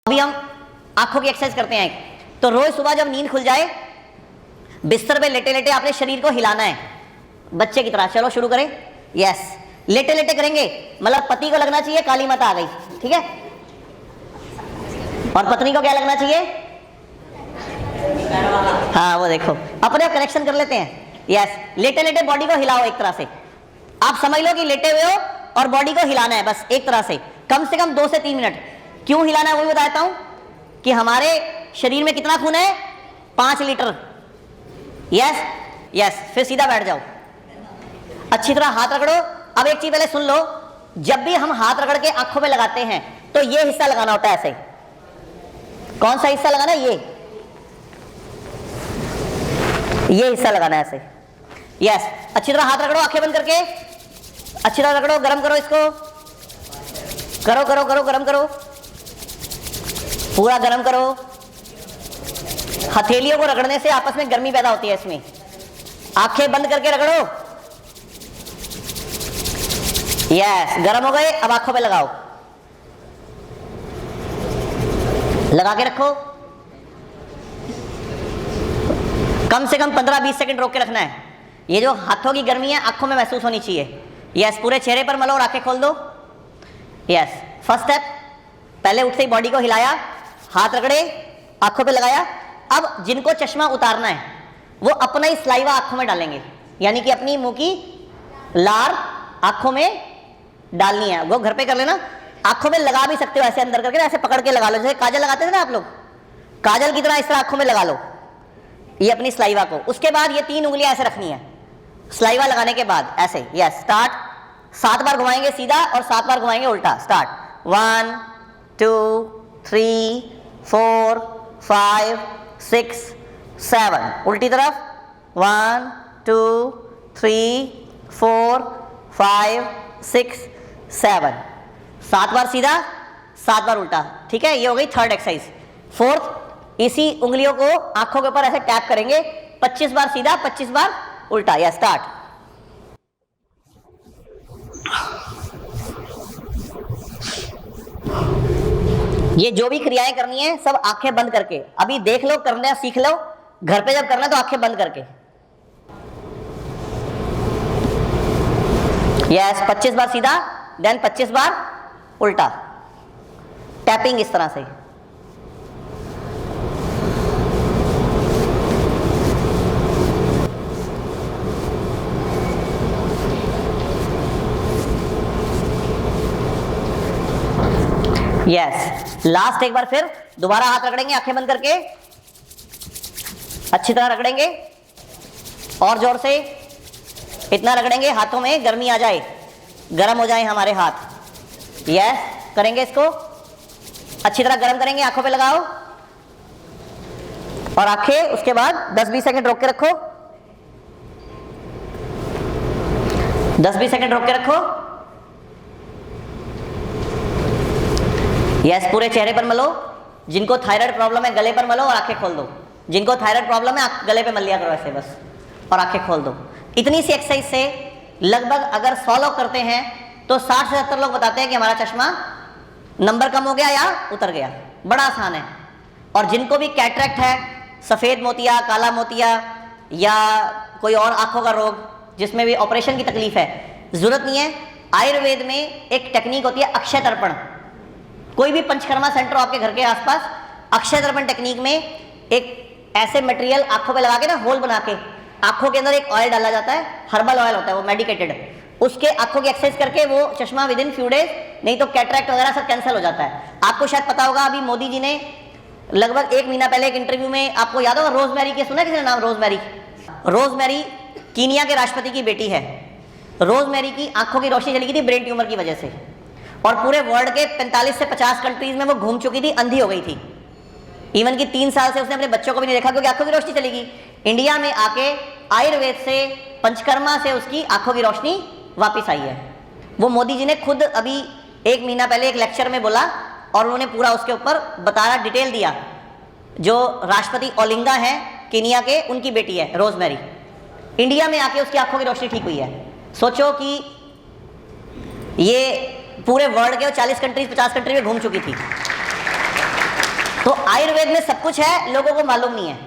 अभी हम आंखों की एक्सरसाइज करते हैं। तो रोज सुबह जब नींद खुल जाए, बिस्तर पे लेटे लेटे आपने शरीर को हिलाना है बच्चे की तरह। चलो शुरू करें। यस, लेटे लेटे करेंगे, मतलब पति को लगना चाहिए काली माता आ गई, ठीक है। और पत्नी को क्या लगना चाहिए? हाँ वो देखो, अपने कनेक्शन कर लेते हैं। यस, लेटे लेटे बॉडी को हिलाओ एक तरह से। आप समझ लो कि लेटे हुए हो और बॉडी को हिलाना है बस एक तरह से कम 2 से 3 मिनट। क्यों हिलाना है वो भी बताता हूं कि हमारे शरीर में कितना खून है? 5 लीटर। यस यस, फिर सीधा बैठ जाओ, अच्छी तरह हाथ रगड़ो। अब एक चीज पहले सुन लो, जब भी हम हाथ रगड़ के आंखों में लगाते हैं तो ये हिस्सा लगाना होता है ऐसे। कौन सा हिस्सा लगाना है? ये हिस्सा लगाना है ऐसे। यस, अच्छी तरह हाथ रगड़ो, आंखें बंद करके अच्छी तरह रगड़ो। गरम करो इसको, करो करो करो, गरम करो, पूरा गरम करो। हथेलियों को रगड़ने से आपस में गर्मी पैदा होती है इसमें। आंखें बंद करके रगड़ो। यस, गरम हो गए। अब आंखों पे लगाओ, लगा के रखो। कम से कम 15-20 सेकंड रोक के रखना है। ये जो हाथों की गर्मी है आंखों में महसूस होनी चाहिए। यस, पूरे चेहरे पर मलो और आंखें खोल दो। यस, फर्स्ट स्टेप, पहले उठते ही बॉडी को हिलाया, हाथ रगड़े, आंखों पे लगाया। अब जिनको चश्मा उतारना है वो अपना ही सलाइवा आंखों में डालेंगे, यानी कि अपनी मुंह की लार आंखों में डालनी है। वो घर पे कर लेना, आंखों में लगा भी सकते हो ऐसे अंदर करके, ऐसे पकड़ के लगा लो, जैसे काजल लगाते थे ना आप लोग, काजल की तरह इस तरह आंखों में लगा लो ये अपनी सलाइवा को। उसके बाद ये 3 उंगलियां ऐसे रखनी है सलाइवा लगाने के बाद ऐसे। Yes, start. 7 बार घुमाएंगे सीधा और 7 बार घुमाएंगे उल्टा। स्टार्ट। 1 2 3 4 5 6 7। उल्टी तरफ 1 2 3 4 5 6 7। 7 बार सीधा, 7 बार उल्टा, ठीक है। ये हो गई थर्ड एक्सरसाइज। फोर्थ, इसी उंगलियों को आंखों के ऊपर ऐसे टैप करेंगे, 25 बार सीधा 25 बार उल्टा। या स्टार्ट। ये जो भी क्रियाएं करनी है सब आंखें बंद करके। अभी देख लो, करना सीख लो, घर पे जब करना तो आंखें बंद करके। यस, 25 बार सीधा, देन 25 बार उल्टा, टैपिंग इस तरह से। यस, लास्ट एक बार फिर दोबारा हाथ रगड़ेंगे आंखें बंद करके, अच्छी तरह रगड़ेंगे और जोर से इतना रगड़ेंगे हाथों में गर्मी आ जाए, गर्म हो जाए हमारे हाथ। यस, करेंगे इसको अच्छी तरह गर्म करेंगे, आंखों पे लगाओ और आंखें उसके बाद 10-20 सेकंड रोक के रखो। 10-20 सेकंड रोक के रखो। यस, पूरे चेहरे पर मलो। जिनको थायराइड प्रॉब्लम है गले पर मलो और आंखें खोल दो। जिनको थायराइड प्रॉब्लम है गले पे मल लिया करो ऐसे बस, और आंखें खोल दो। इतनी सी एक्सरसाइज से लगभग अगर 100 लोग करते हैं तो 60 से 70 लोग बताते हैं कि हमारा चश्मा नंबर कम हो गया या उतर गया। बड़ा आसान है। और जिनको भी कैटरेक्ट है, सफ़ेद मोतिया, काला मोतिया या कोई और आंखों का रोग जिसमें भी ऑपरेशन की तकलीफ है, जरूरत नहीं है। आयुर्वेद में एक टेक्निक होती है अक्षय तर्पण। कोई भी पंचकर्मा सेंटर आपके घर के आसपास, अक्षय तर्पण टेक्निक में एक ऐसे मटेरियल आंखों पे लगा के ना, होल बना के आंखों के अंदर एक ऑयल डाला जाता है, हर्बल ऑयल होता है वो, मेडिकेटेड। उसके आंखों की एक्सरसाइज करके वो चश्मा विदिन फ्यू डेज, नहीं तो कैटरेक्ट वगैरह सब कैंसिल हो जाता है। आपको शायद पता होगा, अभी मोदी जी ने लगभग 1 महीना पहले एक इंटरव्यू में, आपको याद होगा, रोजमेरी के सुना किसी ने नाम? रोजमेरी। रोजमेरी कीनिया के राष्ट्रपति की बेटी है। रोजमेरी की आंखों की रोशनी चली गई थी ब्रेन ट्यूमर की वजह से, और पूरे वर्ल्ड के 45 से 50 कंट्रीज में वो घूम चुकी थी, अंधी हो गई थी। इवन कि 3 साल से उसने अपने बच्चों को भी नहीं देखा क्योंकि आंखों की रोशनी चली गई। इंडिया में आके आयुर्वेद से, पंचकर्मा से उसकी आंखों की रोशनी वापस आई है। वो मोदी जी ने खुद अभी 1 महीना पहले एक लेक्चर में बोला और उन्होंने पूरा उसके ऊपर बताया, डिटेल दिया। जो राष्ट्रपति ओलिंगा है कीनिया के, उनकी बेटी है रोजमेरी, इंडिया में आके उसकी आंखों की रोशनी ठीक हुई है। सोचो कि ये पूरे वर्ल्ड के 40 कंट्रीज 50 कंट्री में घूम चुकी थी। आयुर्वेद में सब कुछ है, लोगों को मालूम नहीं है।